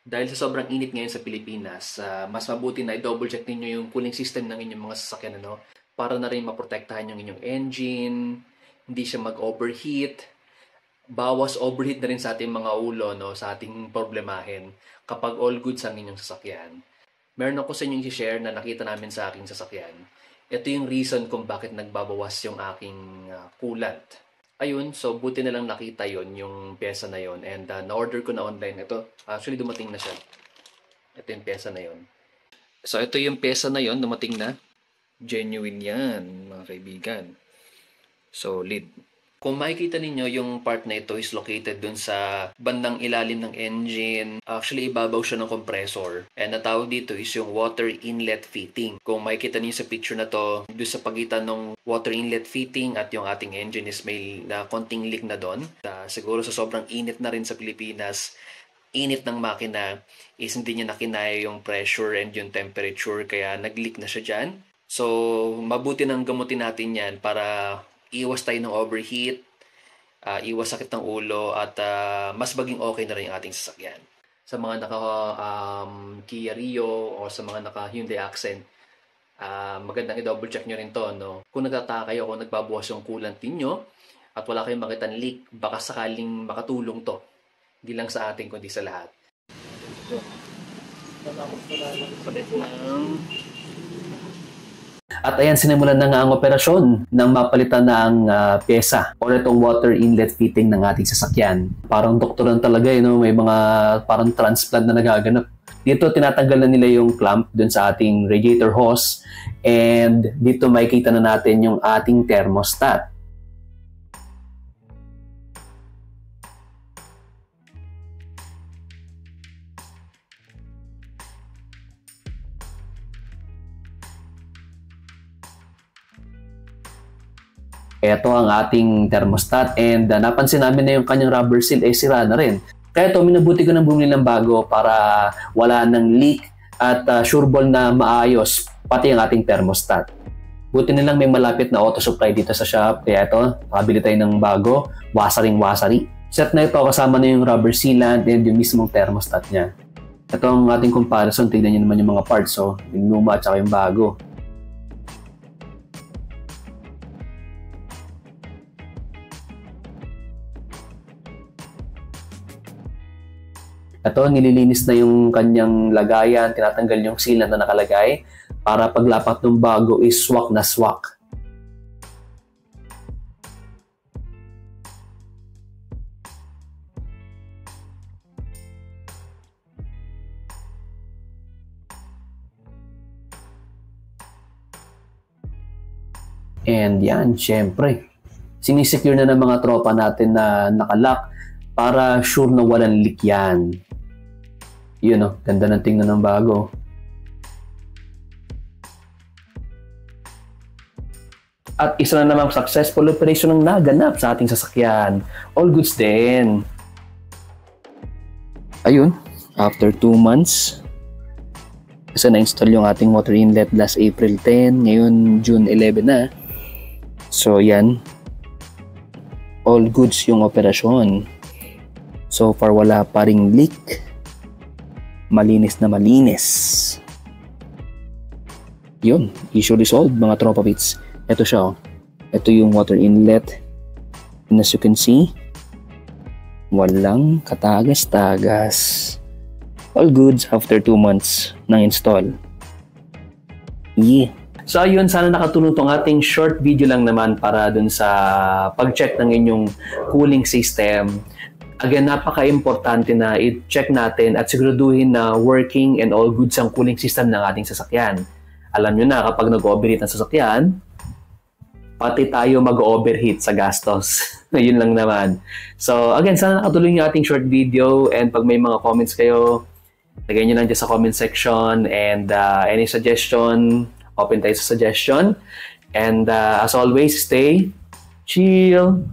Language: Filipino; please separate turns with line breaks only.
Dahil sa sobrang init ngayon sa Pilipinas, mas mabuti na i-double check ninyo yung cooling system ng inyong mga sasakyan, ano? Para na rin maprotektahan yung inyong engine, hindi siya mag-overheat. Bawas overheat na rin sa ating mga ulo, no? Sa ating problemahin kapag all goods ang inyong sasakyan. Meron ako sa inyong i-share na nakita namin sa aking sasakyan. Ito yung reason kung bakit nagbabawas yung aking coolant. Ayun, so buti na lang nakita yon yung pyesa na yon, and na-order ko na online. Ito, actually dumating na siya. Ito yung pyesa na yon. So ito yung pyesa na yon, dumating na. Genuine yan, mga kaibigan. Solid. Kung makikita ninyo, yung part na ito is located dun sa bandang ilalim ng engine. Actually, ibabaw siya ng compressor. And natawag dito is yung water inlet fitting. Kung makikita niyo sa picture na to, doon sa pagitan ng water inlet fitting at yung ating engine is may konting leak na doon. Siguro sa sobrang init na rin sa Pilipinas, init ng makina is hindi niya nakinaya yung pressure and yung temperature, kaya nag-leak na siya dyan. So, mabuti nang gamutin natin yan para iwas tayo ng overheat, iwas sakit ng ulo, at mas maging okay na rin ang ating sasakyan. Sa mga naka Kia Rio o sa mga naka Hyundai Accent, magandang i-double check nyo rin to, no? Kung nagtataka kayo kung nagbabawas yung coolant ninyo at wala kayong makitang leak, baka sakaling makatulong to. Hindi lang sa atin, kundi sa lahat. At ayan, sinimulan na nga ang operasyon ng mapalitan na ang pyesa o itong water inlet fitting ng ating sasakyan. Parang doktoran talaga, may mga parang transplant na nagaganap. Dito tinatanggal na nila yung clamp dun sa ating radiator hose, and dito makikita na natin yung ating thermostat. Ito ang ating thermostat, and napansin namin na yung kanyang rubber seal ay sira na rin. Kaya ito, minabuti ko nang bumili ng bago para wala ng leak at sureball na maayos pati ang ating thermostat. Buti nilang may malapit na auto supply dito sa shop, kaya ito, nakabili tayo ng bago, wasaring-wasari. Set na ito, kasama na yung rubber sealant and yung mismong thermostat niya. Ito ang ating comparison, tignan nyo naman yung mga parts, yung luma at saka yung bago. Ito, nililinis na yung kanyang lagayan, tinatanggal yung sealant na nakalagay para paglapat ng bago is swak na swak. And yan, syempre, sinisecure na ng mga tropa natin na nakalock para sure na walang leak yan. Yun, ganda ng tingnan ng bago. At isa na namang successful operation ang naganap sa ating sasakyan. All goods din. Ayun, after 2 months, kasi na-install yung ating water inlet last April 10, ngayon June 11 na. So yan, all goods yung operasyon. So far wala pa ring leak. Malinis na malinis. Yun, issue resolved mga tropa bits. Ito siya, ito yung water inlet. And as you can see, walang katagas-tagas. All goods after 2 months ng install. Yeah. So ayun, sana nakatulong tong ating short video lang naman para dun sa pag-check ng inyong cooling system. Again, napaka-importante na i-check natin at siguraduhin na working and all goods ang cooling system ng ating sasakyan. Alam nyo na, kapag nag-overheat ang sasakyan, pati tayo mag-overheat sa gastos. Yun lang naman. So again, sana nakatulong yung ating short video, and pag may mga comments kayo, lagay nyo lang dyan sa comment section, and any suggestion, open tayo sa suggestion. And as always, stay chill.